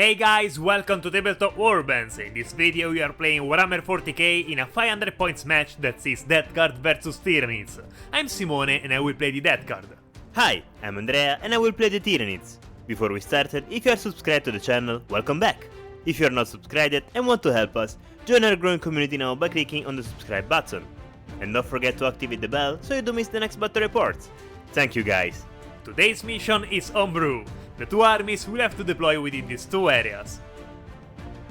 Hey guys, welcome to Tabletop Warbands. In this video we are playing Warhammer 40k in a 500 points match that sees Death Guard vs Tyranids. I'm Simone and I will play the Death Guard. Hi, I'm Andrea and I will play the Tyranids. Before we started, if you are subscribed to the channel, welcome back. If you are not subscribed yet and want to help us, join our growing community now by clicking on the subscribe button. And don't forget to activate the bell so you don't miss the next battle reports. Thank you guys. Today's mission is Homebrew. The two armies will have to deploy within these two areas.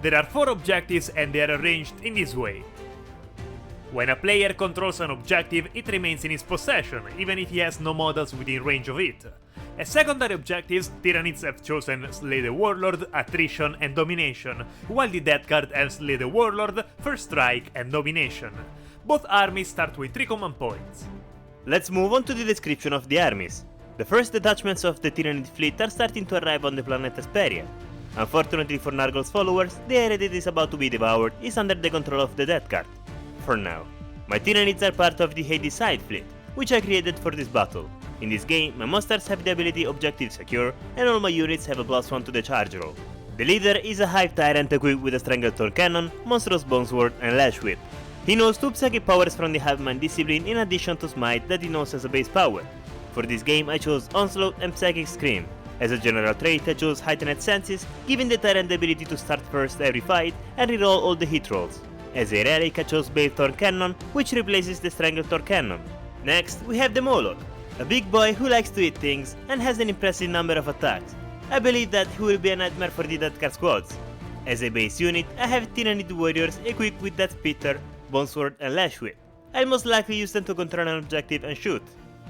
There are 4 objectives and they are arranged in this way. When a player controls an objective, it remains in his possession, even if he has no models within range of it. As secondary objectives, Tyranids have chosen Slay the Warlord, Attrition and Domination, while the Death Guard have Slay the Warlord, First Strike and Domination. Both armies start with 3 command points. Let's move on to the description of the armies. The first detachments of the Tyranid fleet are starting to arrive on the planet Hesperia. Unfortunately for Nargol's followers, the area that is about to be devoured is under the control of the Death Guard. For now. My Tyranids are part of the Hades side fleet, which I created for this battle. In this game, my monsters have the ability Objective Secure, and all my units have a +1 to the charge roll. The leader is a Hive Tyrant equipped with a Stranglethorn Cannon, Monstrous Bonesword and Lash Whip. He knows 2 psychic powers from the Hive Mind Discipline in addition to Smite that he knows as a base power. For this game I chose Onslaught and Psychic Scream. As a general trait I chose Heightened Senses, giving the Tyrant the ability to start first every fight and reroll all the hit rolls. As a relic I chose Balethorn Cannon, which replaces the Stranglethorn Cannon. Next we have the Moloch, a big boy who likes to eat things and has an impressive number of attacks. I believe that he will be a nightmare for the Death Guard squads. As a base unit I have Tyranid warriors equipped with Death Spitter, Bonesword and Lash Whip. I'll most likely use them to control an objective and shoot.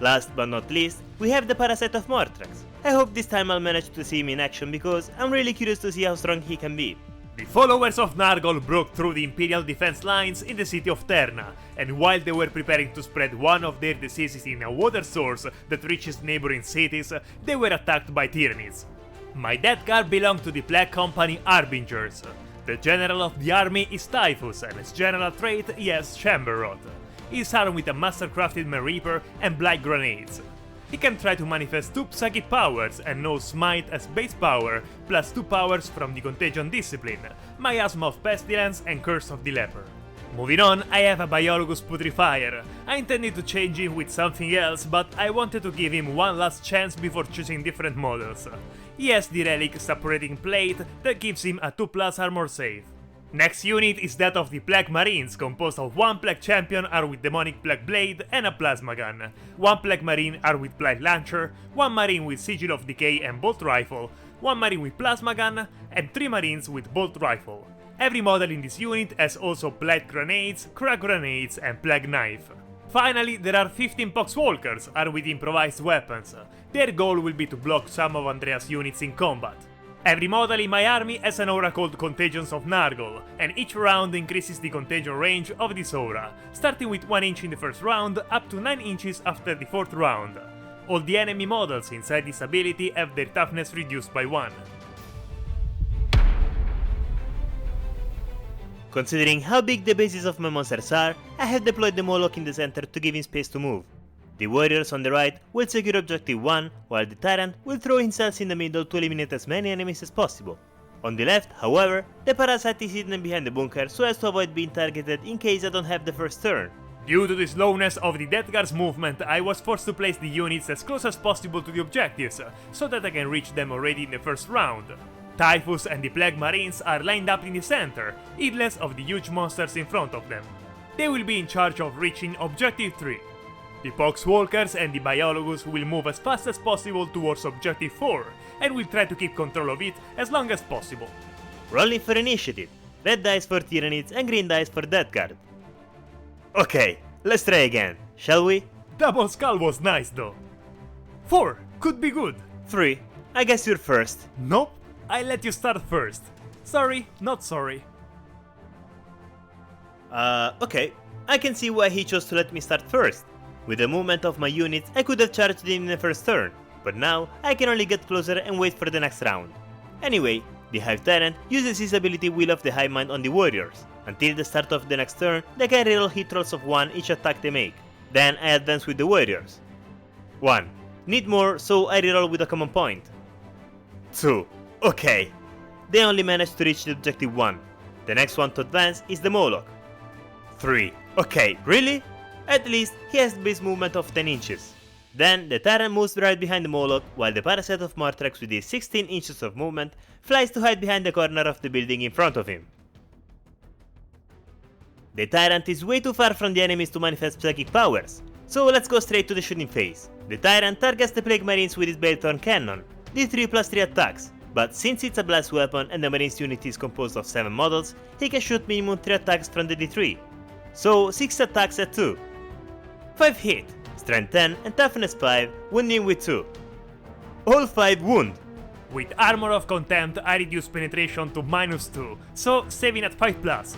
Last but not least, we have the Parasite of Morthrax. I hope this time I'll manage to see him in action because I'm really curious to see how strong he can be. The followers of Nargol broke through the Imperial defense lines in the city of Terna, and while they were preparing to spread one of their diseases in a water source that reaches neighboring cities, they were attacked by Tyranids. My Death Guard belong to the Plague Company Harbingers. The general of the army is Typhus, and as general trait he has Chamber Rot. He is armed with a master-crafted Main Reaper and Blight Grenades. He can try to manifest 2 psychic powers and knows Smite as base power, plus 2 powers from the Contagion Discipline, Miasma of Pestilence and Curse of the Leper. Moving on, I have a Biologus Putrifier. I intended to change him with something else, but I wanted to give him one last chance before choosing different models. He has the relic Separating Plate that gives him a 2+ armor save. Next unit is that of the Plague Marines, composed of 1 Plague Champion armed with Demonic Plague Blade and a Plasma Gun, 1 Plague Marine armed with Blight Launcher, 1 Marine with Sigil of Decay and Bolt Rifle, 1 Marine with Plasma Gun, and 3 Marines with Bolt Rifle. Every model in this unit has also Blight Grenades, Crack Grenades and Plague Knife. Finally, there are 15 Poxwalkers armed with improvised weapons. Their goal will be to block some of Andrea's units in combat. Every model in my army has an aura called Contagions of Nargol, and each round increases the contagion range of this aura, starting with 1 inch in the first round up to 9 inches after the 4th round. All the enemy models inside this ability have their toughness reduced by 1. Considering how big the bases of my monsters are, I have deployed the Moloch in the center to give him space to move. The warriors on the right will secure objective 1, while the Tyrant will throw himself in the middle to eliminate as many enemies as possible. On the left, however, the Parasite is hidden behind the bunker so as to avoid being targeted in case I don't have the first turn. Due to the slowness of the Death Guard's movement, I was forced to place the units as close as possible to the objectives, so that I can reach them already in the first round. Typhus and the Plague Marines are lined up in the center, heedless of the huge monsters in front of them. They will be in charge of reaching Objective 3. The Poxwalkers and the Biologus will move as fast as possible towards Objective 4, and will try to keep control of it as long as possible. Rolling for initiative. Red dice for Tyranids and green dice for Death Guard. Okay, let's try again, shall we? Double Skull was nice though. 4 could be good. 3. I guess you're first. Nope, I let you start first. Sorry, not sorry. Okay. I can see why he chose to let me start first. With the movement of my units, I could have charged him in the first turn, but now I can only get closer and wait for the next round. Anyway, the Hive Tyrant uses his ability Will of the Hive Mind on the warriors. Until the start of the next turn, they can reroll hit rolls of 1 each attack they make. Then I advance with the warriors. 1. Need more, so I reroll with a common point. 2. Okay. they only manage to reach the objective 1. The next one to advance is the Moloch. 3. Okay, really? At least he has base movement of 10 inches. Then the Tyrant moves right behind the Moloch, while the Parasite of Morthrax with his 16 inches of movement flies to hide behind the corner of the building in front of him. The Tyrant is way too far from the enemies to manifest psychic powers, so let's go straight to the shooting phase. The Tyrant targets the Plague Marines with his Balethorn Cannon, D3 plus 3 attacks, but since it's a blast weapon and the Marines unit is composed of 7 models, he can shoot minimum 3 attacks from the D3. So 6 attacks at 2. 5 hit, Strength 10 and Toughness 5, wounding with 2. All 5 wound. With Armor of Contempt, I reduce penetration to -2, so saving at 5+.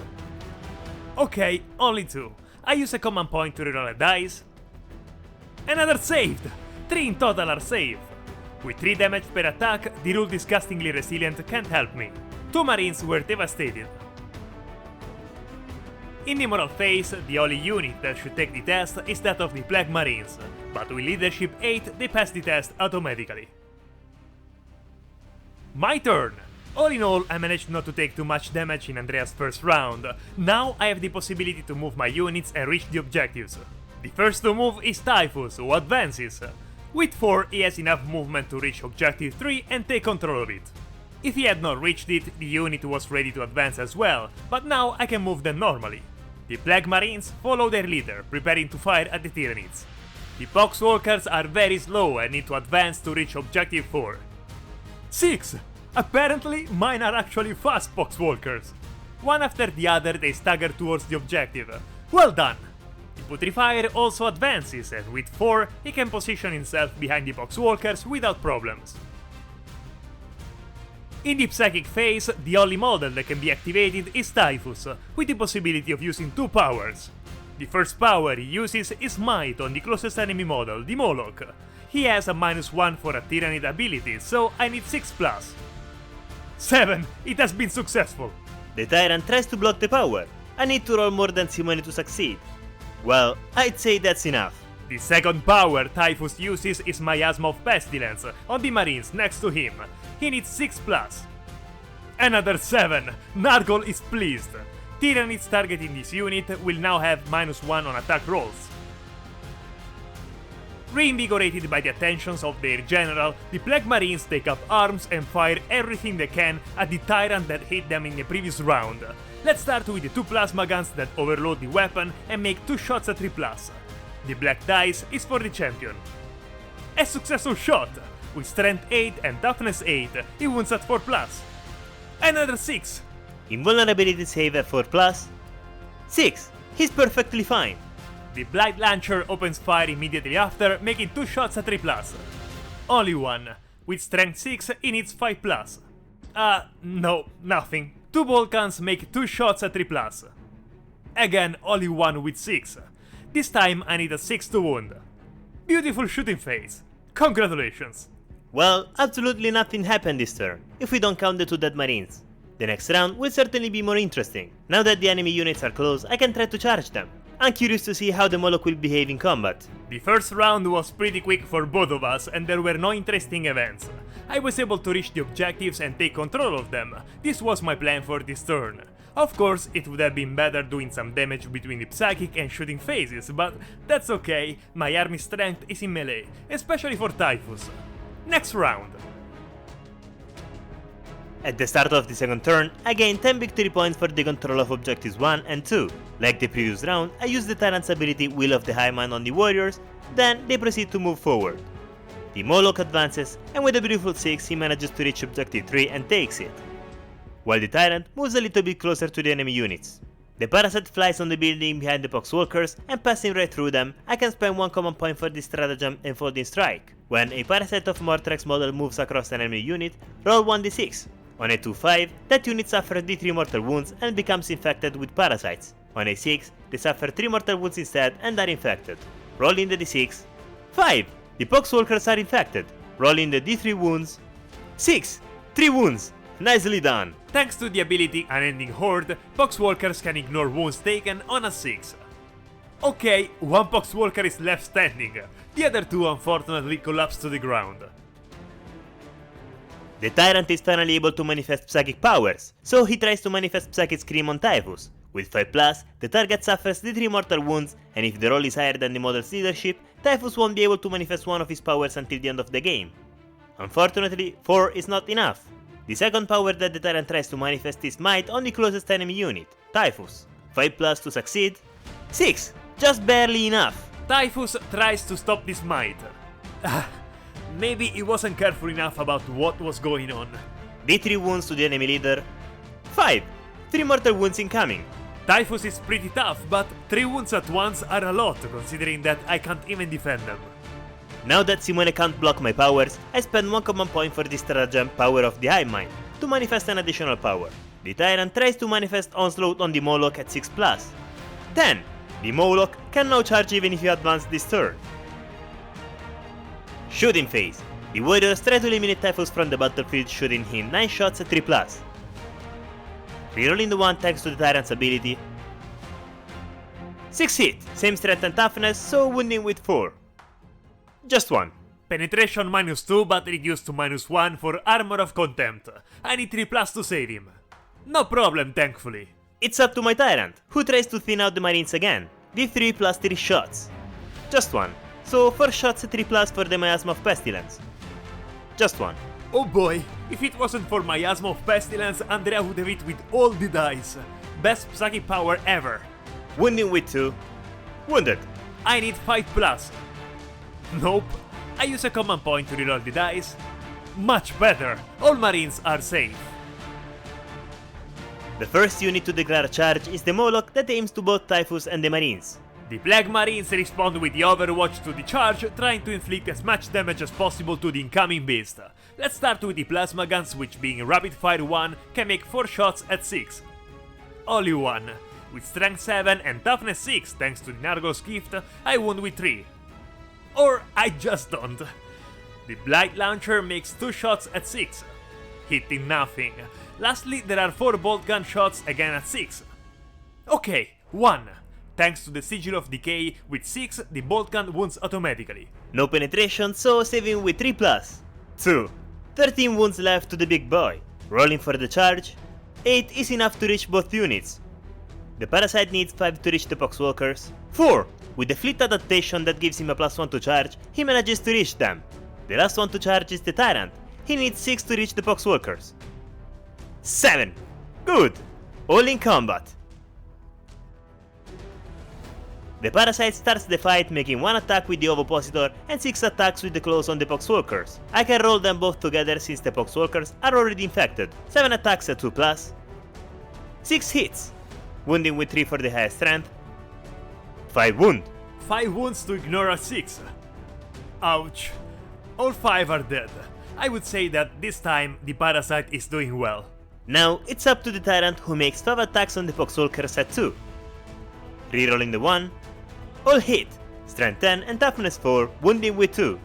Okay, only 2. I use a command point to reroll a dice. Another saved! 3 in total are saved. With 3 damage per attack, the rule Disgustingly Resilient can't help me. 2 Marines were devastated. In the moral phase, the only unit that should take the test is that of the Plague Marines, but with Leadership 8 they pass the test automatically. My turn! All in all, I managed not to take too much damage in Andrea's first round. Now I have the possibility to move my units and reach the objectives. The first to move is Typhus, who advances. With 4, he has enough movement to reach objective 3 and take control of it. If he had not reached it, the unit was ready to advance as well, but now I can move them normally. The Plague Marines follow their leader, preparing to fire at the Tyranids. The Poxwalkers are very slow and need to advance to reach objective 4. 6! Apparently, mine are actually fast Poxwalkers. One after the other they stagger towards the objective. Well done! The Putrifier also advances, and with 4 he can position himself behind the Poxwalkers without problems. In the Psychic phase, the only model that can be activated is Typhus, with the possibility of using 2 powers. The first power he uses is Might on the closest enemy model, the Moloch. He has a -1 for a Tyranid ability, so I need 6+. 7! It has been successful! The Tyrant tries to block the power. I need to roll more than Simone to succeed. Well, I'd say that's enough. The second power Typhus uses is Miasma of Pestilence on the Marines next to him. He needs 6+. Another 7! Nargol is pleased. Tyranids targeting this unit will now have -1 on attack rolls. Reinvigorated by the attentions of their general, the Plague Marines take up arms and fire everything they can at the Tyrant that hit them in the previous round. Let's start with the 2 plasma guns that overload the weapon and make 2 shots at 3+. The black dice is for the champion. A successful shot! With Strength 8 and Toughness 8, he wounds at 4+. Another 6! Invulnerability save at 4+. 6! He's perfectly fine. The Blight Launcher opens fire immediately after, making 2 shots at 3+. Only 1. With Strength 6, he needs 5+. No, nothing. 2 bolt guns make 2 shots at 3+. Again, only 1 with 6. This time I need a 6 to wound. Beautiful shooting phase. Congratulations. Well, absolutely nothing happened this turn, if we don't count the 2 dead Marines. The next round will certainly be more interesting. Now that the enemy units are close, I can try to charge them. I'm curious to see how the Moloch will behave in combat. The first round was pretty quick for both of us and there were no interesting events. I was able to reach the objectives and take control of them. This was my plan for this turn. Of course, it would have been better doing some damage between the psychic and shooting phases, but that's okay, my army strength is in melee, especially for Typhus. Next round. At the start of the second turn, I gain 10 victory points for the control of objectives 1 and 2. Like the previous round, I use the Tyrant's ability Will of the High Mind on the warriors, then they proceed to move forward. The Moloch advances, and with a beautiful 6 he manages to reach objective 3 and takes it, while the Tyrant moves a little bit closer to the enemy units. The Parasite flies on the building behind the Poxwalkers, and passing right through them, I can spend 1 command point for the stratagem Enfolding Strike. When a Parasite of Morthrax model moves across an enemy unit, roll 1d6. On a 2-5, that unit suffers d3 mortal wounds and becomes infected with parasites. On a 6, they suffer 3 mortal wounds instead and are infected. Rolling the d6. 5! The Poxwalkers are infected. Rolling the d3 wounds. 6! 3 wounds! Nicely done! Thanks to the ability Unending Horde, Poxwalkers can ignore wounds taken on a 6. Okay, 1 Poxwalker is left standing. The other 2 unfortunately collapse to the ground. The Tyrant is finally able to manifest psychic powers, so he tries to manifest Psychic Scream on Typhus. With 5+, the target suffers the 3 mortal wounds, and if the roll is higher than the model's leadership, Typhus won't be able to manifest one of his powers until the end of the game. Unfortunately, 4 is not enough. The second power that the Tyrant tries to manifest is Might on the closest enemy unit, Typhus. 5+ to succeed. 6! Just barely enough. Typhus tries to stop this might. Maybe he wasn't careful enough about what was going on. D3 wounds to the enemy leader. 5! 3 mortal wounds incoming. Typhus is pretty tough, but 3 wounds at once are a lot considering that I can't even defend them. Now that Simone can't block my powers, I spend 1 command point for the stratagem Power of the Hive Mind to manifest an additional power. The Tyrant tries to manifest Onslaught on the Moloch at 6+. 10! The Moloch can now charge even if you advance this turn. Shooting phase. The warriors try to eliminate Typhus from the battlefield, shooting him 9 shots at 3+. Rerolling the 1 thanks to the Tyrant's ability. 6 hit, same strength and toughness, so wounding with 4. Just 1. Penetration -2 but reduced to -1 for Armor of Contempt. I need 3+ to save him. No problem, thankfully. It's up to my Tyrant, who tries to thin out the Marines again. D3 plus 3 shots. Just 1. So 4 shots at 3+ for the Miasma of Pestilence. Just 1. Oh boy, if it wasn't for Miasma of Pestilence, Andrea would have hit with all the dice. Best psychic power ever. Wounding with 2. Wounded. I need 5+. Nope. I use a command point to reroll the dice. Much better. All Marines are safe. The first unit to declare a charge is the Moloch that aims to both Typhus and the Marines. The Plague Marines respond with the Overwatch to the charge, trying to inflict as much damage as possible to the incoming beast. Let's start with the Plasma Guns, which being Rapid Fire 1 can make 4 shots at 6. Only 1. With Strength 7 and Toughness 6 thanks to the Nargol's Gift, I wound with 3. Or I just don't. The Blight Launcher makes 2 shots at 6, hitting nothing. Lastly, there are 4 Bolt Gun shots again at 6. Okay, 1. Thanks to the Sigil of Decay, with 6 the Bolt Gun wounds automatically. No penetration, so saving with 3+. 2. 13 wounds left to the big boy. Rolling for the charge. 8 is enough to reach both units. The Parasite needs 5 to reach the Poxwalkers. 4. With the Fleet adaptation that gives him a +1 to charge, he manages to reach them. The last one to charge is the Tyrant. He needs 6 to reach the Poxwalkers. 7. Good. All in combat. The Parasite starts the fight, making 1 attack with the Ovipositor and 6 attacks with the claws on the Poxwalkers. I can roll them both together since the Poxwalkers are already infected. 7 attacks at 2+. 6 hits. Wounding with 3 for the highest strength. 5 wound. 5 wounds to ignore at 6. Ouch. All 5 are dead. I would say that this time the Parasite is doing well. Now it's up to the Tyrant, who makes 5 attacks on the Poxwalkers at 2. Rerolling the 1. All hit. Strength 10 and Toughness 4, wounding with 2.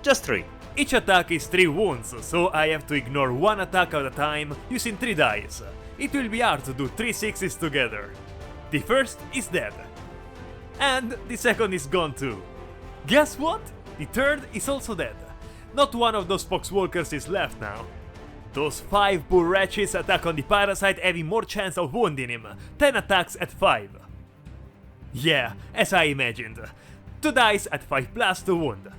Just 3. Each attack is 3 wounds, so I have to ignore 1 attack at a time using 3 dice. It will be hard to do 3 6s together. The first is dead. And the second is gone too. Guess what? The third is also dead. Not one of those Poxwalkers is left now. Those 5 poor wretches attack on the Parasite, having more chance of wounding him. 10 attacks at 5. Yeah, as I imagined. 2 dice at 5+ to wound.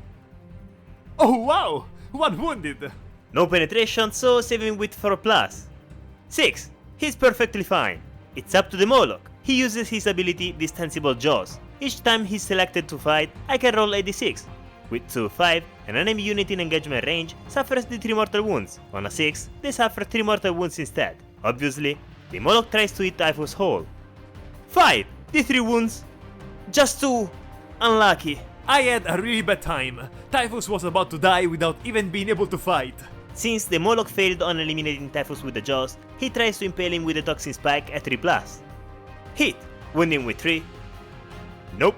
Oh wow! 1 wounded! No penetration, so saving with 4+. 6. He's perfectly fine. It's up to the Moloch. He uses his ability Distensible Jaws. Each time he's selected to fight, I can roll a d6. With 2-5, an enemy unit in engagement range suffers the 3 mortal wounds. On a 6, they suffer 3 mortal wounds instead. Obviously, the Moloch tries to hit Typhus whole. 5! The 3 wounds. Just 2. Unlucky. I had a really bad time. Typhus was about to die without even being able to fight. Since the Moloch failed on eliminating Typhus with the Jaws, he tries to impale him with the Toxin Spike at 3+. Hit. Wounding with 3. Nope.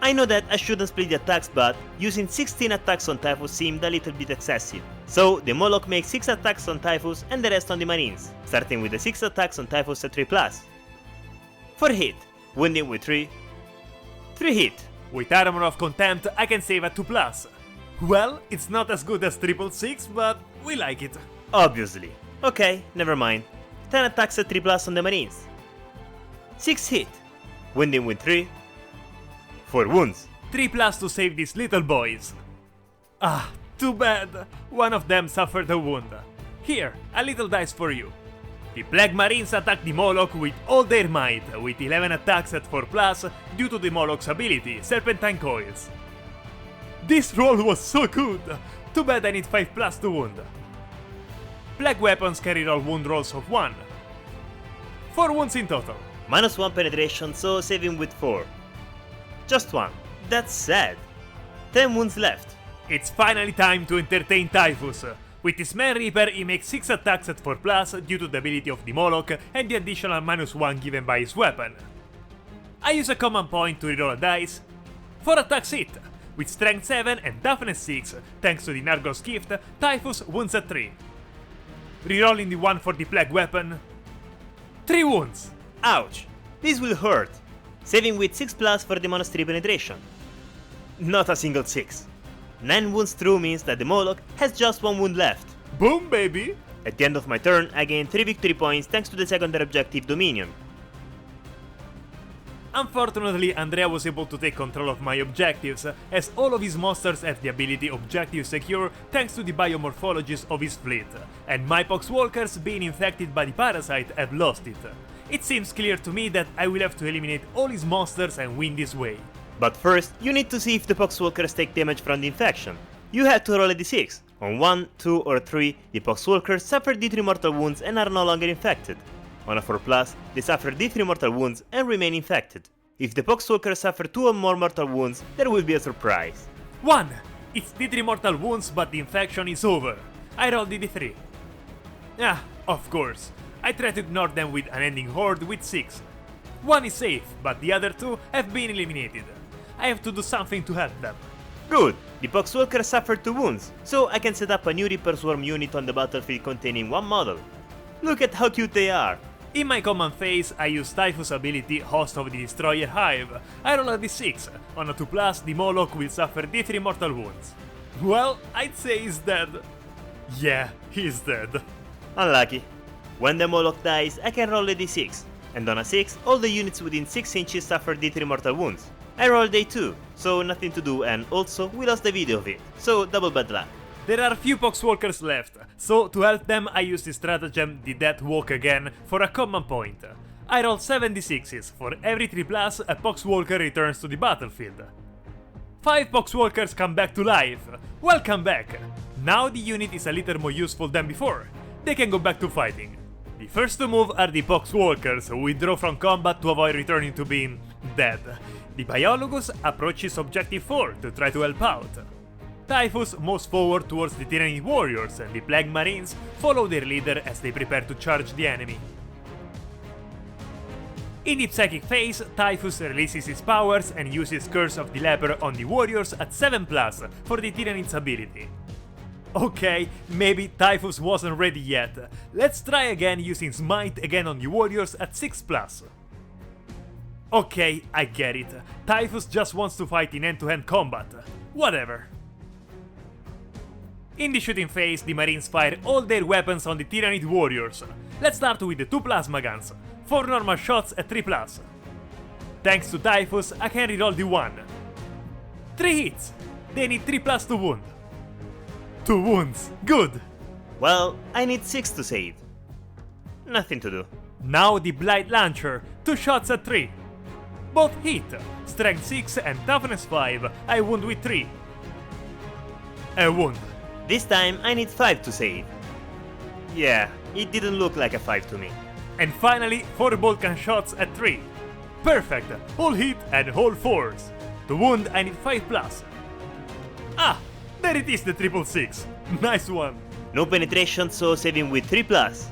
I know that I shouldn't split the attacks, but using 16 attacks on Typhus seemed a little bit excessive. So the Moloch makes 6 attacks on Typhus and the rest on the Marines, starting with the 6 attacks on Typhus at 3+. 4 hit. Wounding with 3. 3 hit. With Armor of Contempt, I can save at 2+. Well, it's not as good as 666, but We like it. Obviously. Okay, never mind. 10 attacks at 3+ on the Marines. 6 hit. Wounding with 3. 4 wounds. 3+ to save these little boys. Ah, too bad. One of them suffered a wound. Here, a little dice for you. The Plague Marines attack the Moloch with all their might, with 11 attacks at 4+ due to the Moloch's ability, Serpentine Coils. This roll was so good! Too bad I need 5+ to wound. Plague weapons can reroll wound rolls of 1. 4 wounds in total. -1 penetration, so saving with 4. Just 1. That's sad. 10 wounds left. It's finally time to entertain Typhus. With his Man Reaper, he makes 6 attacks at 4+ due to the ability of the Moloch and the additional -1 given by his weapon. I use a command point to reroll a dice. 4 attacks hit. With Strength 7 and Toughness 6, thanks to the Nargol's gift, Typhus wounds at 3. Rerolling the 1 for the Plague weapon. 3 wounds. Ouch. This will hurt. Saving with 6+ for the -3 penetration. Not a single 6. 9 wounds through means that the Moloch has just 1 wound left. Boom, baby! At the end of my turn, I gain 3 victory points thanks to the secondary objective Dominion. Unfortunately, Andrea was able to take control of my objectives, as all of his monsters have the ability Objective Secure thanks to the biomorphologies of his fleet, and my Poxwalkers being infected by the parasite have lost it. It seems clear to me that I will have to eliminate all his monsters and win this way. But first, you need to see if the Poxwalkers take damage from the infection. You have to roll a d6. On 1, 2 or 3, the Poxwalkers suffer d3 mortal wounds and are no longer infected. On a 4+, they suffer d3 mortal wounds and remain infected. If the Poxwalkers suffer 2 or more mortal wounds, there will be a surprise. 1! It's d3 mortal wounds, but the infection is over. I roll the d3. Ah, of course. I try to ignore them with Unending Horde with 6. 1 is safe, but the other 2 have been eliminated. I have to do something to help them. Good! The Poxwalker suffered 2 wounds, so I can set up a new Reaper Swarm unit on the battlefield containing 1 model. Look at how cute they are! In my command phase, I use Typhus' ability Host of the Destroyer Hive. I roll a d6. On a 2+, the Moloch will suffer d3 mortal wounds. Well, I'd say he's dead. Yeah, he's dead. Unlucky. When the Moloch dies, I can roll a d6, and on a 6, all the units within 6 inches suffer d3 mortal wounds. I rolled a 2, so nothing to do, and also we lost the video of it, so double bad luck. There are few Poxwalkers left, so to help them I use the stratagem The Death Walk again for a command point. I roll 7 d6s, for every 3+, a Poxwalker returns to the battlefield. 5 Poxwalkers come back to life. Welcome back! Now the unit is a little more useful than before. They can go back to fighting. The first to move are the Poxwalkers, who withdraw from combat to avoid returning to being dead. The Biologus approaches Objective 4 to try to help out. Typhus moves forward towards the Tyranid warriors, and the Plague Marines follow their leader as they prepare to charge the enemy. In the Psychic phase, Typhus releases his powers and uses Curse of the Leper on the warriors at 7+ for the Tyranid's ability. Okay, maybe Typhus wasn't ready yet. Let's try again using Smite again on the warriors at 6+. Okay, I get it. Typhus just wants to fight in hand-to-hand combat. Whatever. In the shooting phase, the Marines fire all their weapons on the Tyranid warriors. Let's start with the 2 plasma guns. 4 normal shots at 3+. Thanks to Typhus, I can reroll the 1. 3 hits. They need 3+ to wound. 2 wounds. Good. Well, I need 6 to save. Nothing to do. Now the Blight Launcher. 2 shots at 3. Both hit. Strength 6 and Toughness 5. I wound with 3. A wound. This time I need 5 to save. Yeah, it didn't look like a 5 to me. And finally, 4 Vulcan shots at 3. Perfect. All hit and all 4s. To wound I need 5+. Ah! There it is, the 666. Nice one. No penetration, so saving with 3+.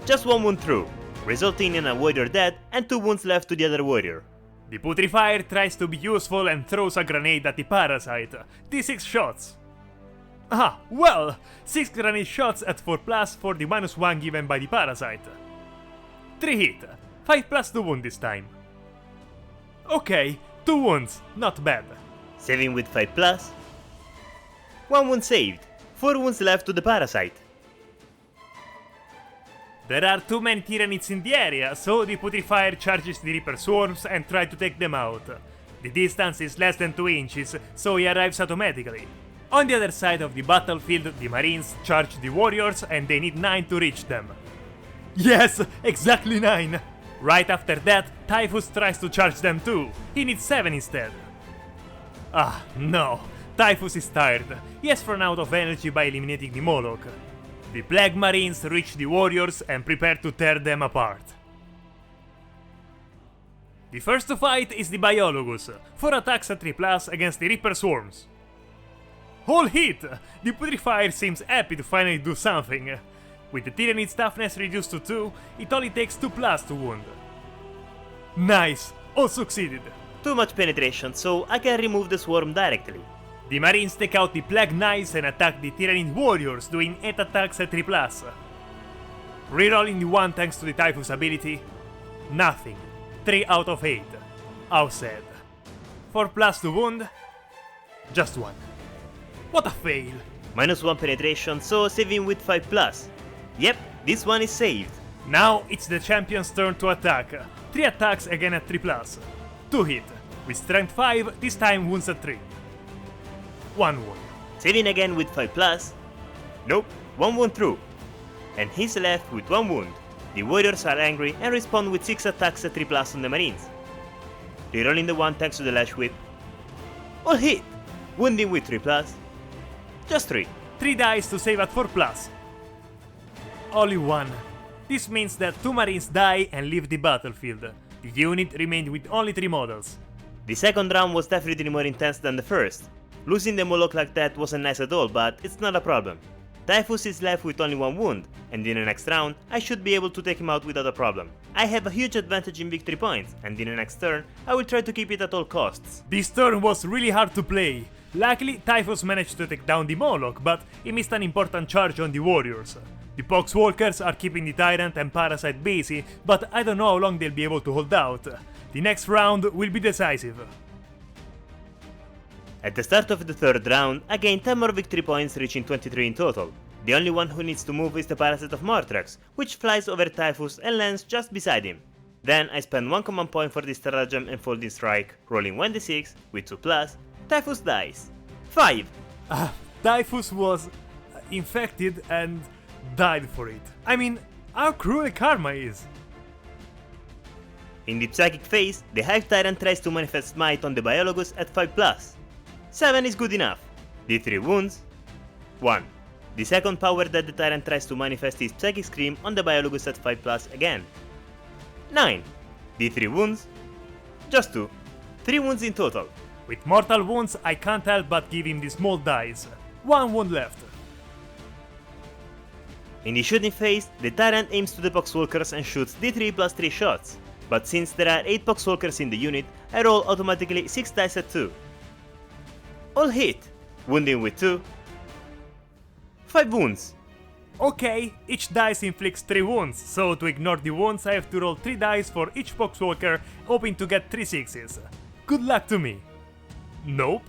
Just 1 wound through, resulting in a warrior dead and 2 wounds left to the other warrior. The Putrifier tries to be useful and throws a grenade at the parasite. D6 shots. Ah, well, 6 grenade shots at 4+ for the -1 given by the parasite. 3 hit, 5+ to wound this time. Okay, 2 wounds, not bad. Saving with 5+. 1 wound saved, 4 wounds left to the Parasite. There are too many Tyranids in the area, so the Putrifier charges the Reaper Swarms and tries to take them out. The distance is less than 2 inches, so he arrives automatically. On the other side of the battlefield, the Marines charge the Warriors and they need 9 to reach them. Yes, exactly 9! Right after that, Typhus tries to charge them too. He needs 7 instead. Ah, no. Typhus is tired. He has run out of energy by eliminating the Moloch. The Plague Marines reach the Warriors and prepare to tear them apart. The first to fight is the Biologus, 4 attacks at 3+ against the Reaper Swarms. All hit! The Putrifier seems happy to finally do something. With the Tyranid's toughness reduced to 2, it only takes 2+ to wound. Nice! All succeeded! Too much penetration, so I can remove the swarm directly. The Marines take out the Plague Knights and attack the Tyranid Warriors, doing 8 attacks at 3+. Rerolling the 1 thanks to the Typhus ability. Nothing. 3 out of 8. How sad. 4+ to wound. Just 1. What a fail! -1 penetration, so saving with 5+. Yep, this one is saved. Now it's the champion's turn to attack. 3 attacks again at 3+. 2 hit. With strength 5, this time wounds at 3. 1 wound. Saving again with 5+. Nope, 1 wound through. And he's left with 1 wound. The Warriors are angry and respond with 6 attacks at 3+ on the Marines. Rerolling the 1 thanks to the Lash Whip. All hit! Wounding with 3+. Just 3. 3 dice to save at 4+. Only 1. This means that 2 Marines die and leave the battlefield. The unit remained with only 3 models. The second round was definitely more intense than the first. Losing the Moloch like that wasn't nice at all, but it's not a problem. Typhus is left with only 1 wound, and in the next round, I should be able to take him out without a problem. I have a huge advantage in victory points, and in the next turn, I will try to keep it at all costs. This turn was really hard to play. Luckily, Typhus managed to take down the Moloch, but he missed an important charge on the Warriors. The Poxwalkers are keeping the Tyrant and Parasite busy, but I don't know how long they'll be able to hold out. The next round will be decisive. At the start of the third round, I gained 10 more victory points, reaching 23 in total. The only one who needs to move is the Parasite of Mortrax, which flies over Typhus and lands just beside him. Then I spend 1 command point for the Stratagem and Folding Strike, rolling 1d6 with 2+, Typhus dies. 5! Typhus was infected and died for it. I mean, how cruel karma is. In the Psychic phase, the Hive Tyrant tries to manifest Might on the Biologus at 5+. 7 is good enough. The 3 wounds. 1. The second power that the Tyrant tries to manifest is Psychic Scream on the Biologus at 5+ again. 9. The 3 wounds. Just 2. 3 wounds in total. With mortal wounds, I can't help but give him the small dice. 1 wound left. In the shooting phase, the Tyrant aims to the Poxwalkers and shoots D3 plus 3 shots. But since there are 8 Poxwalkers in the unit, I roll automatically 6 dice at 2. All hit, wounding with 2. 5 wounds. Okay, each dice inflicts 3 wounds, so to ignore the wounds I have to roll 3 dice for each Poxwalker, hoping to get 3 6s. Good luck to me. Nope.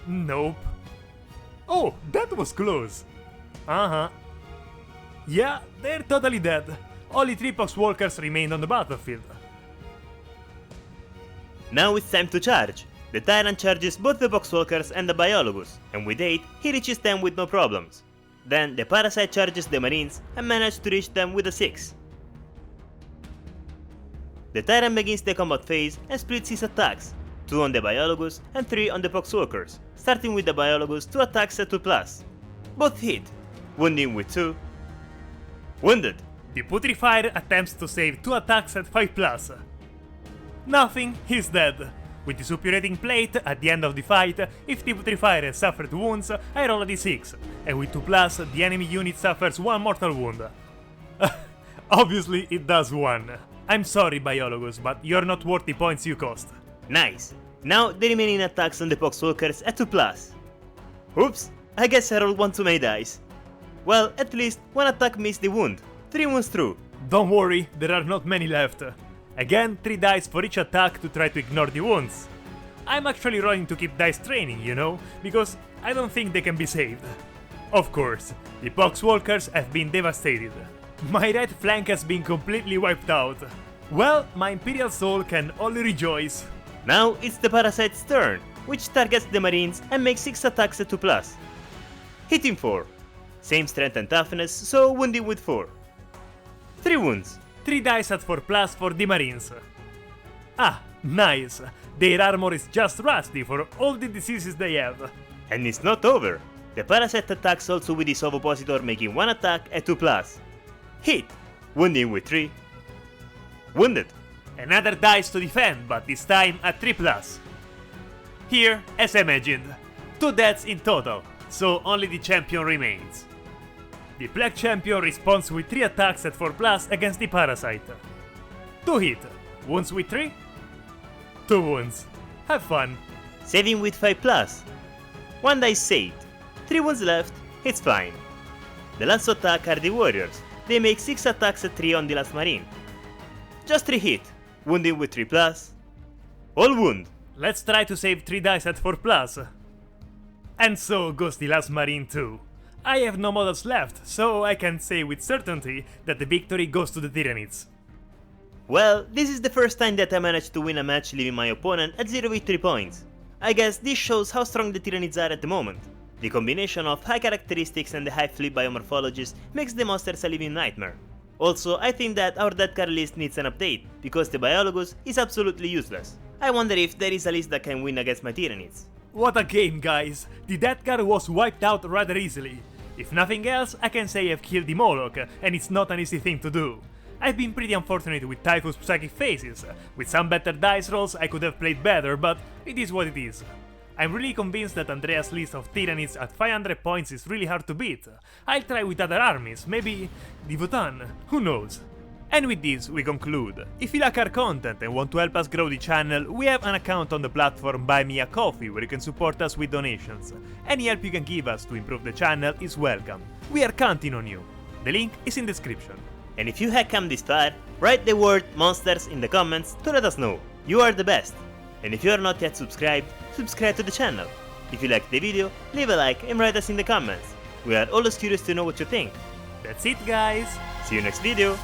Nope. Oh, that was close. Uh-huh. Yeah, they're totally dead. Only 3 Poxwalkers remained on the battlefield. Now it's time to charge. The Tyrant charges both the Poxwalkers and the Biologus, and with 8, he reaches them with no problems. Then the Parasite charges the Marines and manages to reach them with a 6. The Tyrant begins the combat phase and splits his attacks, 2 on the Biologus and 3 on the Poxwalkers, starting with the Biologus 2 attacks at 2+. Both hit, wounding with 2. Wounded. The Putrifier attempts to save 2 attacks at 5+. Nothing, he's dead. With the Suppurating Plate, at the end of the fight, if the Putrifier has suffered wounds, I roll a d6, and with 2+, the enemy unit suffers 1 mortal wound. Obviously it does 1. I'm sorry, Biologus, but you're not worth the points you cost. Nice. Now the remaining attacks on the Poxwalkers at 2+. Oops, I guess I rolled 1 too many dice. Well, at least 1 attack missed the wound. 3 wounds through. Don't worry, there are not many left. Again, 3 dice for each attack to try to ignore the wounds. I'm actually rolling to keep dice training, you know, because I don't think they can be saved. Of course, the Poxwalkers have been devastated. My right flank has been completely wiped out. Well, my Imperial Soul can only rejoice. Now it's the Parasite's turn, which targets the Marines and makes 6 attacks at 2+. Hitting 4. Same strength and toughness, so wounding with 4. 3 wounds. 3 dice at 4+ for the Marines. Ah, nice. Their armor is just rusty for all the diseases they have. And it's not over. The Parasite attacks also with his ovipositor, making 1 attack at 2+. Hit. Wounding with 3. Wounded. Another dice to defend, but this time at 3+. Here, as imagined, 2 deaths in total, so only the champion remains. The Black Champion responds with 3 attacks at 4+ against the Parasite. 2 hit, wounds with 3? 2 wounds. Have fun. Saving with 5+. 1 dice saved. 3 wounds left, it's fine. The last attack are the Warriors. They make 6 attacks at 3 on the last Marine. Just 3 hit, wounding with 3+. All wound. Let's try to save 3 dice at 4+. And so goes the last Marine too. I have no models left, so I can say with certainty that the victory goes to the Tyranids. Well, this is the first time that I managed to win a match leaving my opponent at 0 victory points. I guess this shows how strong the Tyranids are at the moment. The combination of high characteristics and the high fleet biomorphologies makes the monsters a living nightmare. Also, I think that our death card list needs an update, because the Biologus is absolutely useless. I wonder if there is a list that can win against my Tyranids. What a game, guys! The death card was wiped out rather easily. If nothing else, I can say I've killed the Moloch, and it's not an easy thing to do. I've been pretty unfortunate with Typhus Psychic Phases. With some better dice rolls I could have played better, but it is what it is. I'm really convinced that Andrea's list of Tyranids at 500 points is really hard to beat. I'll try with other armies, maybe the Votann, who knows. And with this we conclude. If you like our content and want to help us grow the channel, we have an account on the platform Buy Me a Coffee where you can support us with donations. Any help you can give us to improve the channel is welcome. We are counting on you. The link is in description. And if you have come this far, write the word monsters in the comments to let us know. You are the best. And if you are not yet subscribed, subscribe to the channel. If you liked the video, leave a like and write us in the comments. We are always curious to know what you think. That's it, guys. See you next video.